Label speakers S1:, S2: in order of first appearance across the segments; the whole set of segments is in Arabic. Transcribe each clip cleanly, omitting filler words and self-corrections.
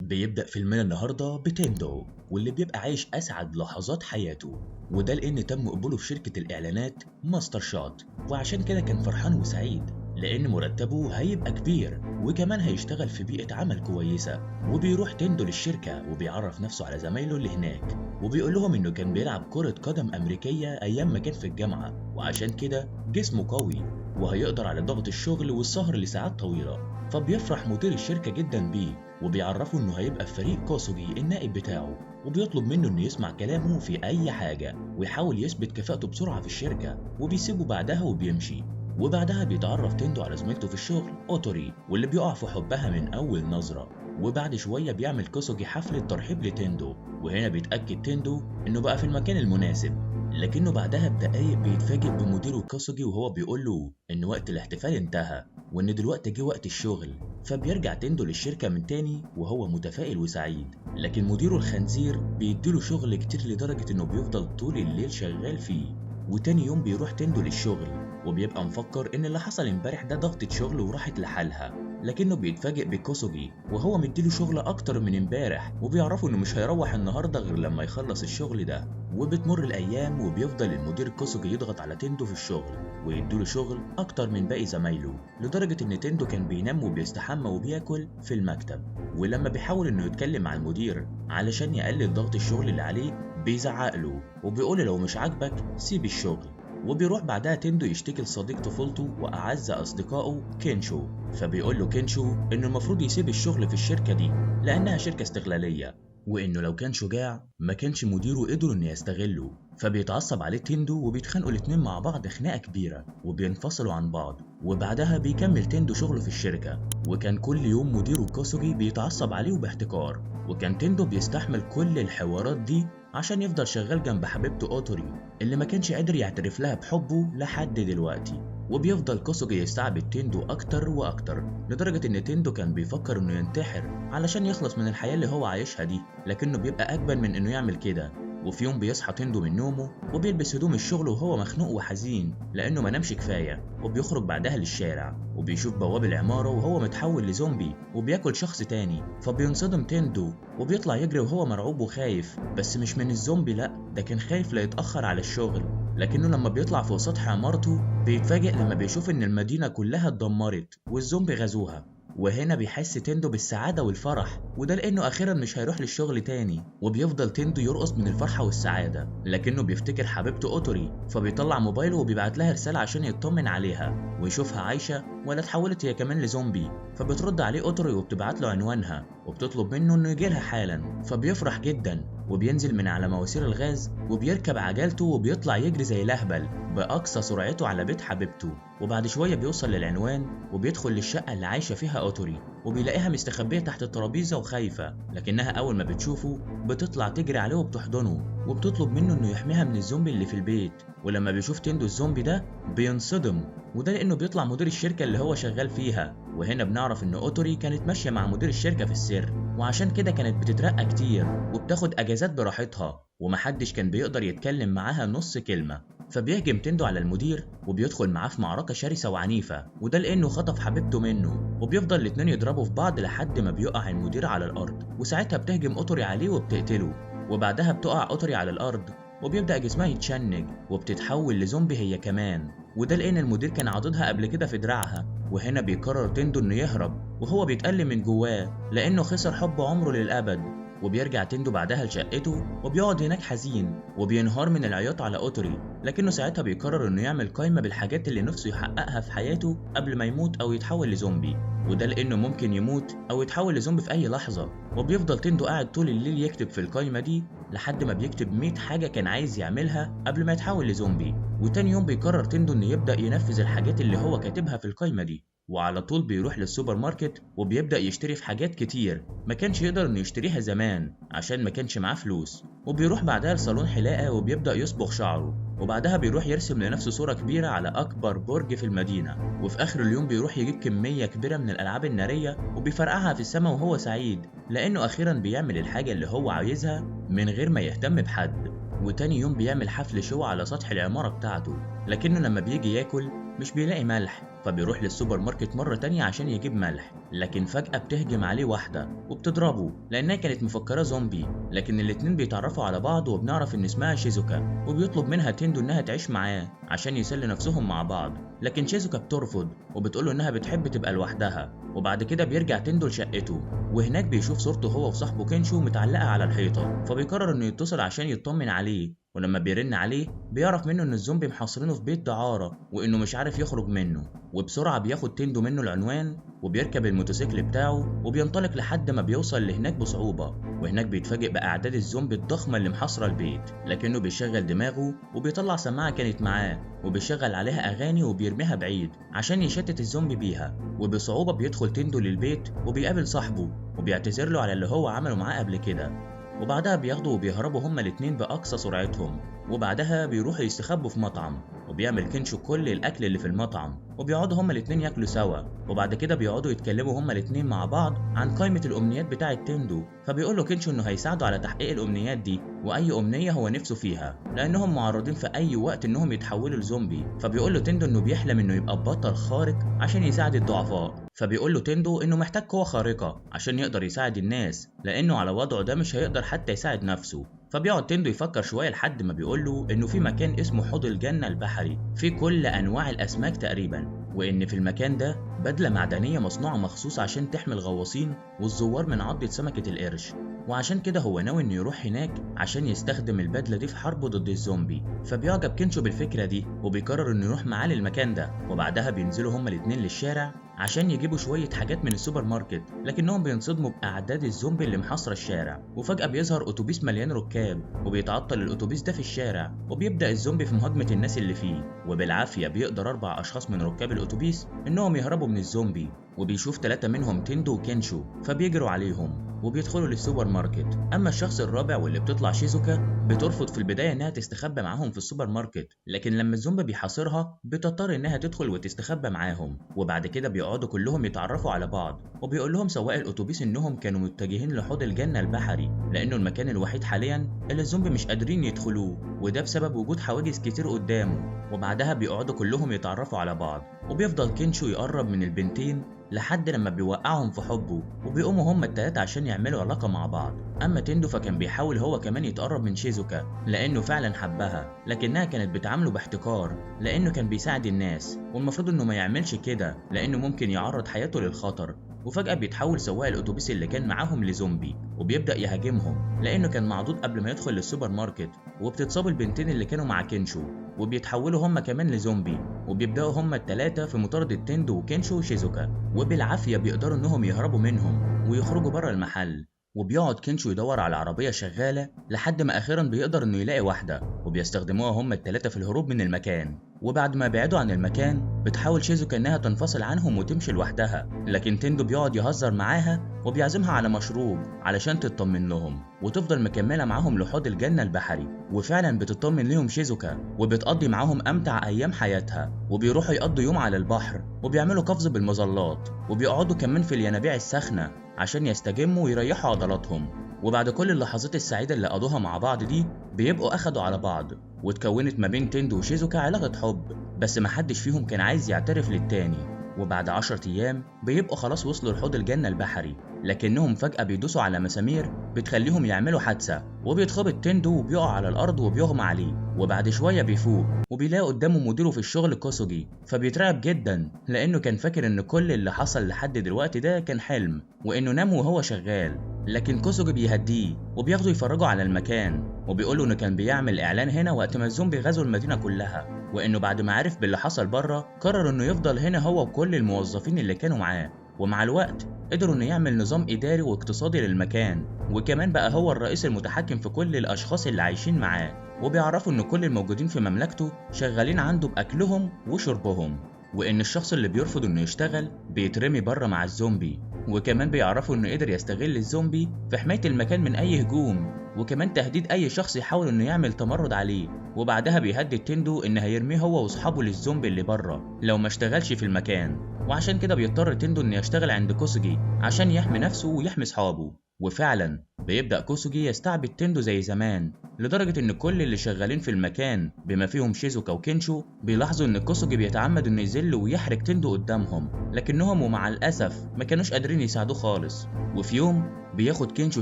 S1: بيبدأ فيلمنا النهاردة بتيندو، واللي بيبقى عايش أسعد لحظات حياته، وده لأن تم قبوله في شركة الإعلانات ماستر شوت. وعشان كده كان فرحان وسعيد لأن مرتبه هيبقى كبير وكمان هيشتغل في بيئة عمل كويسة. وبيروح تيندو للشركة وبيعرف نفسه على زمايله اللي هناك، وبيقول لهم إنه كان بيلعب كرة قدم أمريكية أيام ما كان في الجامعة، وعشان كده جسمه قوي وهيقدر على ضغط الشغل والسهر لساعات طويلة. فبيفرح مدير الشركة جدا بيه وبيعرفه انه هيبقى في فريق كوسوجي النائب بتاعه، وبيطلب منه انه يسمع كلامه في اي حاجة ويحاول يثبت كفاءته بسرعة في الشركة، وبيسيبه بعدها وبيمشي. وبعدها بيتعرف تيندو على زميلته في الشغل اوتوري، واللي بيقع في حبها من اول نظرة. وبعد شوية بيعمل كوسوجي حفلة ترحيب لتيندو، وهنا بيتأكد تيندو انه بقى في المكان المناسب. لكنه بعدها بدقايق بيتفاجئ بمديره كوسوجي وهو بيقول له ان وقت الاحتفال انتهى وان دلوقتي جه وقت الشغل. فبيرجع تيندو للشركة من تاني وهو متفائل وسعيد، لكن مديره الخنزير بيديله شغل كتير لدرجة انه بيفضل طول الليل شغال فيه. وتاني يوم بيروح تيندو للشغل وبيبقى مفكر ان اللي حصل امبارح ده ضغطة شغل وراحت لحالها، لكنه بيتفاجئ بكوسوجي وهو مديله شغل اكتر من امبارح، وبيعرفوا انه مش هيروح النهارده غير لما يخلص الشغل ده. وبتمر الايام وبيفضل المدير كوسوجي يضغط على تيندو في الشغل ويديله شغل اكتر من باقي زمايله، لدرجة ان تيندو كان بينام وبيستحمى وبياكل في المكتب. ولما بيحاول انه يتكلم مع المدير علشان يقلل ضغط الشغل اللي عليه بيزعق له وبيقول لو مش عاجبك سيب الشغل. وبيروح بعدها تيندو يشتكي لصديق طفولته وأعز أصدقائه كينشو، فبيقول له كينشو إنه المفروض يسيب الشغل في الشركة دي لأنها شركة استغلالية، وإنه لو كان شجاع ما كانش مديره قدر إنه يستغله. فبيتعصب عليه تيندو وبيتخانقوا الاتنين مع بعض خناقة كبيرة وبينفصلوا عن بعض. وبعدها بيكمل تيندو شغله في الشركة، وكان كل يوم مديره كوسوجي بيتعصب عليه باحتقار، وكان تيندو بيستحمل كل الحوارات دي عشان يفضل شغال جنب حبيبته اوتوري اللي ما كانش قادر يعترف لها بحبه لحد دلوقتي. وبيفضل كوسوجي يستعبد تيندو اكتر واكتر لدرجة ان تيندو كان بيفكر انه ينتحر علشان يخلص من الحياة اللي هو عايشها دي، لكنه بيبقى اجبن من انه يعمل كده. وفي يوم بيصحى تيندو من نومه وبيلبس هدوم الشغل وهو مخنوق وحزين لانه ما نامش كفايه، وبيخرج بعدها للشارع وبيشوف بواب العماره وهو متحول لزومبي وبياكل شخص تاني. فبينصدم تيندو وبيطلع يجري وهو مرعوب وخايف، بس مش من الزومبي، لا ده كان خايف لا يتاخر على الشغل. لكنه لما بيطلع فوق سطح عمارته بيتفاجئ لما بيشوف ان المدينه كلها اتدمرت والزومبي غزوها. وهنا بيحس تيندو بالسعادة والفرح، وده لأنه أخيرا مش هيروح للشغل تاني. وبيفضل تيندو يرقص من الفرحة والسعادة، لكنه بيفتكر حبيبته أوتوري فبيطلع موبايله وبيبعت لها رسالة عشان يطمن عليها ويشوفها عايشة ولا اتحولت هي كمان لزومبي. فبترد عليه أوتوري وبتبعت له عنوانها وبتطلب منه إنه يجيلها حالا. فبيفرح جدا وبينزل من على مواسير الغاز وبيركب عجلته وبيطلع يجري زي الأهبل بأقصى سرعته على بيت حبيبته. وبعد شوية بيوصل للعنوان وبيدخل للشقة اللي عايشة فيها أوتوري، وبيلاقيها مستخبية تحت الترابيزة وخايفة، لكنها أول ما بتشوفه بتطلع تجري عليه وبتحضنه وبتطلب منه إنه يحميها من الزومبي اللي في البيت. ولما بيشوف تيندو الزومبي ده بينصدم، وده لأنه بيطلع مدير الشركة اللي هو شغال فيها. وهنا بنعرف إن أوتوري كانت ماشية مع مدير الشركة في السر، وعشان كده كانت بتترقى كتير وبتاخد أجازات براحتها، ومحدش كان بيقدر يتكلم معاها نص كلمة. فبيهجم تيندو على المدير وبيدخل معاه في معركة شرسة وعنيفة، وده لأنه خطف حبيبته منه. وبيفضل الاتنين يضربوا في بعض لحد ما بيقع المدير على الأرض، وساعتها بتهجم أوتوري عليه وبتقتله. وبعدها بتقع أوتوري على الأرض وبيبدأ جسمها يتشنج وبتتحول لزومبي هي كمان، وده لأن المدير كان عاضدها قبل كده في دراعها. وهنا بيقرر تيندو إنه يهرب وهو بيتألم من جواه لأنه خسر حب عمره للأبد. وبيرجع تيندو بعدها لشقته وبيقعد هناك حزين وبينهار من العياط على أوتوري، لكنه ساعتها بيقرر إنه يعمل قائمة بالحاجات اللي نفسه يحققها في حياته قبل ما يموت أو يتحول لزومبي، وده لأنه ممكن يموت أو يتحول لزومبي في أي لحظة. وبيفضل تيندو قاعد طول الليل يكتب في القائمة دي لحد ما بيكتب 100 حاجة كان عايز يعملها قبل ما يتحول لزومبي. وتاني يوم بيقرر تيندو إنه يبدأ ينفذ الحاجات اللي هو كاتبها في القائمة دي، وعلى طول بيروح للسوبر ماركت وبيبدأ يشتري في حاجات كتير ما كانش يقدر انه يشتريها زمان عشان ما كانش معاه فلوس. وبيروح بعدها لصالون حلاقة وبيبدأ يصبغ شعره، وبعدها بيروح يرسم لنفسه صورة كبيرة على أكبر برج في المدينة. وفي آخر اليوم بيروح يجيب كمية كبيرة من الألعاب النارية وبيفرقعها في السماء وهو سعيد لأنه أخيرا بيعمل الحاجة اللي هو عايزها من غير ما يهتم بحد. وتاني يوم بيعمل حفل شو على سطح العمارة بتاعته، لكنه لما بيجي ياكل مش بيلاقي ملح فبيروح للسوبر ماركت مرة تانية عشان يجيب ملح، لكن فجأة بتهجم عليه واحدة وبتضربه لأنها كانت مفكرة زومبي. لكن الاتنين بيتعرفوا على بعض وبنعرف إن اسمها شيزوكا، وبيطلب منها تندو إنها تعيش معاه عشان يسلي نفسهم مع بعض. لكن شيزوكا بترفض وبتقوله إنها بتحب تبقى لوحدها. وبعد كده بيرجع تندو لشقته، وهناك بيشوف صورته هو وصاحبه كينشو متعلقة على الحيطة، فبيقرر إنه يتصل عشان يطمن عليه. ولما بيرن عليه بيعرف منه ان الزومبي محاصرينه في بيت دعارة وانه مش عارف يخرج منه. وبسرعة بياخد تندو منه العنوان وبيركب الموتوسيكل بتاعه وبينطلق لحد ما بيوصل لهناك بصعوبة. وهناك بيتفاجئ بأعداد الزومبي الضخمة اللي محاصرة البيت، لكنه بيشغل دماغه وبيطلع سماعة كانت معاه وبيشغل عليها أغاني وبيرميها بعيد عشان يشتت الزومبي بيها. وبصعوبة بيدخل تندو للبيت وبيقابل صاحبه وبيعتذر له على اللي هو عمله معاه قبل كده. وبعدها بياخدوا وبيهربوا هما الاتنين بأقصى سرعتهم. وبعدها بيروحوا يستخبوا في مطعم، وبيعمل كينشو كل الأكل اللي في المطعم وبيقعدوا هما الاتنين ياكلوا سوا. وبعد كده بيقعدوا يتكلموا هما الاتنين مع بعض عن قائمة الأمنيات بتاعة تندو. فبيقول له كينشو إنه هيساعده على تحقيق الأمنيات دي وأي أمنية هو نفسه فيها، لأنهم معرضين في أي وقت إنهم يتحولوا لزومبي. فبيقول له تندو إنه بيحلم إنه يبقى بطل خارق عشان يساعد الضعفاء. فبيقول له تندو إنه محتاج قوة خارقة عشان يقدر يساعد الناس، لأنه على وضعه ده مش هيقدر حتى يساعد نفسه. فبيقعد تندو يفكر شوية لحد ما بيقول له إنه في مكان اسمه حوض الجنة البحري فيه كل أنواع الأسماك تقريبا، وإن في المكان ده بدلة معدنية مصنوعة مخصوص عشان تحمي الغواصين والزوار من عضة سمكة القرش. وعشان كده هو ناوي إنه يروح هناك عشان يستخدم البدلة دي في حربه ضد الزومبي. فبيعجب كينشو بالفكرة دي وبيقرر إنه يروح معاه للمكان ده. وبعدها بينزلوا هما الاتنين للشارع عشان يجيبوا شوية حاجات من السوبر ماركت، لكنهم بينصدموا بأعداد الزومبي اللي محاصرة الشارع. وفجأة بيظهر أتوبيس مليان ركاب وبيتعطل الأتوبيس ده في الشارع، وبيبدأ الزومبي في مهاجمة الناس اللي فيه. وبالعافية بيقدر 4 أشخاص من ركاب الأتوبيس إنهم يهربوا من الزومبي، وبيشوف 3 منهم تندو وكينشو فبيجروا عليهم وبيدخلوا للسوبر ماركت. اما الشخص الرابع واللي بتطلع شيزوكا بترفض في البدايه انها تستخبى معاهم في السوبر ماركت، لكن لما الزومبي بيحاصرها بتضطر انها تدخل وتستخبى معاهم. وبعد كده بيقعدوا كلهم يتعرفوا على بعض، وبيقول لهم سواق الاتوبيس انهم كانوا متجهين لحوض الجنه البحري لانه المكان الوحيد حاليا اللي الزومبي مش قادرين يدخلوه، وده بسبب وجود حواجز كتير قدامه. وبعدها بيقعدوا كلهم يتعرفوا على بعض، وبيفضل كينشو يقرب من البنتين لحد لما بيوقعهم في حبه، وبيقوموا هما التلاتة عشان يعملوا علاقة مع بعض. أما تندو فكان بيحاول هو كمان يتقرب من شيزوكا لأنه فعلا حبها، لكنها كانت بتعامله باحتقار لأنه كان بيساعد الناس، والمفروض إنه ما يعملش كده لأنه ممكن يعرض حياته للخطر. وفجأة بيتحول سواق الأتوبيس اللي كان معاهم لزومبي وبيبدأ يهاجمهم لأنه كان معضود قبل ما يدخل للسوبر ماركت. وبتتصاب البنتين اللي كانوا مع كينشو وبيتحولوا هما كمان لزومبي، وبيبدأوا هما التلاتة في مطاردة تندو وكينشو وشيزوكا، وبالعافية بيقدروا إنهم يهربوا منهم ويخرجوا بره المحل. وبيقعد كينشو يدور على عربية شغالة لحد ما أخيرا بيقدر إنه يلاقي واحدة، وبيستخدموها هما التلاتة في الهروب من المكان. وبعد ما بعدوا عن المكان بتحاول شيزوكا إنها تنفصل عنهم وتمشي لوحدها، لكن تندو بيقعد يهزر معاها وبيعزمها على مشروب علشان تطمن لهم وتفضل مكملة معاهم لحوض الجنة البحري. وفعلا بتطمن ليهم شيزوكا وبتقضي معاهم أمتع أيام حياتها، وبيروحوا يقضوا يوم على البحر وبيعملوا قفز بالمظلات، وبيقعدوا كمان في الينابيع الساخنة عشان يستجموا ويريحوا عضلاتهم. وبعد كل اللحظات السعيدة اللي قضوها مع بعض دي بيبقوا أخدوا على بعض، واتكونت ما بين تندو وشيزوكا علاقة حب، بس محدش فيهم كان عايز يعترف للتاني. وبعد 10 أيام بيبقوا خلاص وصلوا لحوض الجنة البحري، لكنهم فجأة بيدوسوا على مسامير بتخليهم يعملوا حادثة، وبيتخبط تندو وبيقع على الأرض وبيغمى عليه. وبعد شوية بيفوق وبيلاقي قدامه مديره في الشغل كوسوجي، فبيترعب جدا لأنه كان فاكر إن كل اللي حصل لحد دلوقتي ده كان حلم وإنه نام وهو شغال. لكن كوسوجي بيهديه وبياخدوا يفرجوا على المكان، وبيقولوا إنه كان بيعمل إعلان هنا وقت ما الزومبي غزوا المدينة كلها، وإنه بعد ما عرف باللي حصل بره قرر إنه يفضل هنا هو وكل الموظفين اللي كانوا معاه. ومع الوقت قدروا إنه يعمل نظام إداري واقتصادي للمكان، وكمان بقى هو الرئيس المتحكم في كل الأشخاص اللي عايشين معاه. وبيعرفوا إن كل الموجودين في مملكته شغالين عنده بأكلهم وشربهم، وإن الشخص اللي بيرفض إنه يشتغل بيترمي بره مع الزومبي. وكمان بيعرفوا إنه قدر يستغل الزومبي في حماية المكان من أي هجوم، وكمان تهديد أي شخص يحاول إنه يعمل تمرد عليه. وبعدها بيهدد تندو إن هيرميه هو وأصحابه للزومبي اللي بره لو ما اشتغلش في المكان، وعشان كده بيضطر تندو إنه يشتغل عند كوسوجي عشان يحمي نفسه ويحمي أصحابه. وفعلا بيبدأ كوسوجي يستعبد تندو زي زمان، لدرجة إن كل اللي شغالين في المكان بما فيهم شيزوكا وكينشو بيلاحظوا إن كوسوجي بيتعمد إنه يذل ويحرق تندو قدامهم، لكنهم ومع الأسف ما كانوش قادرين يساعدوه خالص. وفي يوم بياخد كينشو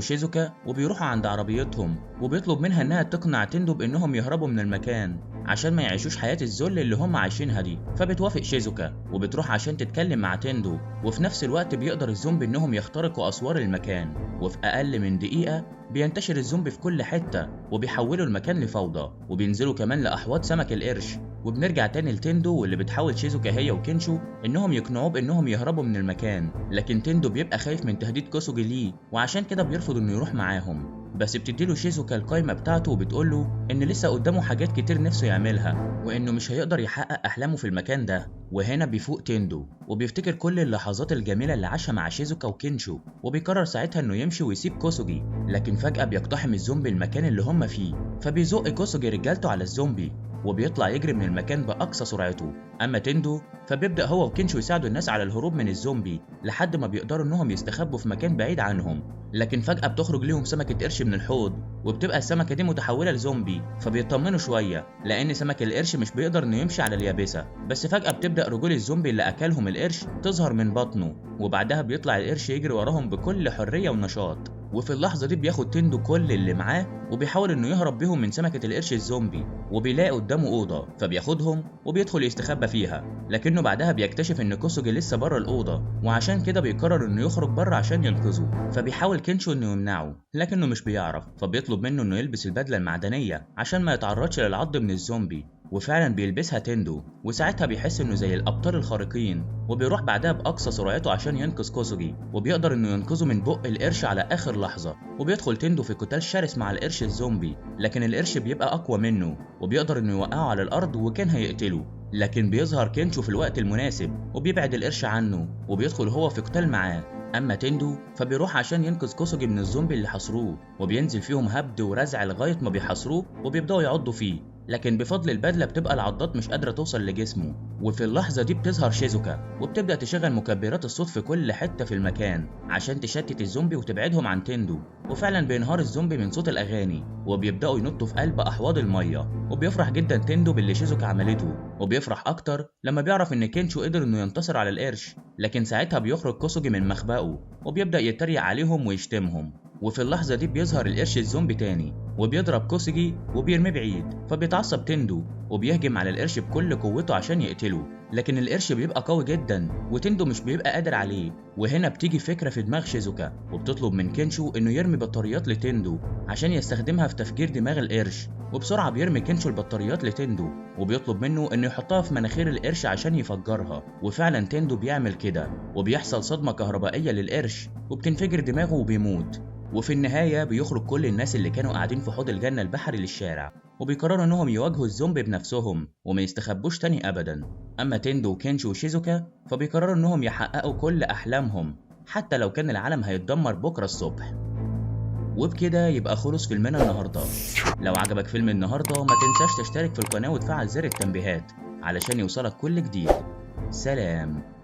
S1: شيزوكا وبيروحوا عند عربيتهم وبيطلب منها إنها تقنع تندو بإنهم يهربوا من المكان عشان ما يعيشوش حياة الذل اللي هم عايشينها دي. فبتوافق شيزوكا وبتروح عشان تتكلم مع تندو، وفي نفس الوقت بيقدر الزومبي إنهم يخترقوا أسوار المكان، وفي أقل من دقيقة بينتشر الزومبي في كل حتة وبيحولوا المكان لفوضى، وبينزلوا كمان لأحواض سمك القرش. وبنرجع تاني لتندو واللي بتحاول شيزوكا هي وكينشو إنهم يقنعوه بإنهم يهربوا من المكان، لكن تندو بيبقى خايف من تهديد كوسوجي ليه وعشان كده بيرفض إنه يروح معاهم. بس بتديله شيزوكا القايمة بتاعته وبتقوله إن لسه قدامه حاجات كتير نفسه يعملها وإنه مش هيقدر يحقق أحلامه في المكان ده. وهنا بيفوق تندو وبيفتكر كل اللحظات الجميلة اللي عاشها مع شيزوكا وكينشو، وبيقرر ساعتها إنه يمشي ويسيب كوسوجي. لكن فجأة بيقتحم الزومبي المكان اللي هم فيه، فبيزق كوسوجي رجالته على الزومبي وبيطلع يجري من المكان بأقصى سرعته. أما تندو فبيبدأ هو وكينشو يساعدوا الناس على الهروب من الزومبي لحد ما بيقدروا إنهم يستخبوا في مكان بعيد عنهم. لكن فجأة بتخرج ليهم سمكة قرش من الحوض، وبتبقى السمكة دي متحولة لزومبي، فبيطمنوا شوية لأن سمك القرش مش بيقدر إنه يمشي على اليابسة. بس فجأة بتبدأ رجول الزومبي اللي أكلهم القرش تظهر من بطنه، وبعدها بيطلع القرش يجري وراهم بكل حرية ونشاط. وفي اللحظة دي بياخد تندو كل اللي معاه وبيحاول إنه يهرب بيهم من سمكة القرش الزومبي، وبيلاقي قدامه أوضة فبياخدهم وبيدخل يستخبى فيها. لكنه بعدها بيكتشف إن كوسوجي لسه بره الأوضة، وعشان كده بيقرر إنه يخرج بره عشان ينقذه. فبيحاول كينشو إنه يمنعه لكنه مش بيعرف، فبيطلب منه إنه يلبس البدلة المعدنية عشان ما يتعرضش للعض من الزومبي. وفعلا بيلبسها تندو، وساعتها بيحس انه زي الابطال الخارقين، وبيروح بعدها باقصى سرعته عشان ينقذ كوسوجي، وبيقدر انه ينقذه من بق القرش على اخر لحظه. وبيدخل تندو في قتال شرس مع القرش الزومبي، لكن القرش بيبقى اقوى منه وبيقدر انه يوقعه على الارض وكان هيقتله. لكن بيظهر كينشو في الوقت المناسب وبيبعد القرش عنه وبيدخل هو في قتال معاه. اما تندو فبيروح عشان ينقذ كوسوجي من الزومبي اللي حصروه، وبينزل فيهم هبد ورزع لغايه ما بيحاصروه وبيبداوا يعضوا فيه، لكن بفضل البدله بتبقى العضات مش قادره توصل لجسمه. وفي اللحظه دي بتظهر شيزوكا وبتبدا تشغل مكبرات الصوت في كل حته في المكان عشان تشتت الزومبي وتبعدهم عن تندو. وفعلا بينهار الزومبي من صوت الاغاني وبيبداوا ينطوا في قلب احواض الميه، وبيفرح جدا تندو باللي شيزوكا عملته، وبيفرح اكتر لما بيعرف ان كينشو قدر انه ينتصر على القرش. لكن ساعتها بيخرج كوسوجي من مخبأه وبيبدا يتريق عليهم ويشتمهم. وفي اللحظة دي بيظهر القرش الزومبي تاني وبيضرب كوسوجي وبيرميه بعيد، فبيتعصب تندو وبيهجم على القرش بكل قوته عشان يقتله، لكن القرش بيبقى قوي جدا وتندو مش بيبقى قادر عليه. وهنا بتيجي فكرة في دماغ شيزوكا وبتطلب من كينشو انه يرمي بطاريات لتندو عشان يستخدمها في تفجير دماغ القرش. وبسرعة بيرمي كينشو البطاريات لتندو وبيطلب منه انه يحطها في مناخير القرش عشان يفجرها، وفعلا تندو بيعمل كده وبيحصل صدمة كهربائية للقرش وبتنفجر دماغه وبيموت. وفي النهاية بيخرج كل الناس اللي كانوا قاعدين في حوض الجنة البحري للشارع، وبيقرروا انهم يواجهوا الزومبي بنفسهم وما يستخبوش تاني ابدا. اما تندو وكينشو وشيزوكا فبيقرروا انهم يحققوا كل احلامهم حتى لو كان العالم هيتدمر بكرة الصبح. وبكده يبقى خلص فيلمنا النهاردة. لو عجبك فيلم النهاردة ما تنساش تشترك في القناة وتفعل زر التنبيهات علشان يوصلك كل جديد. سلام.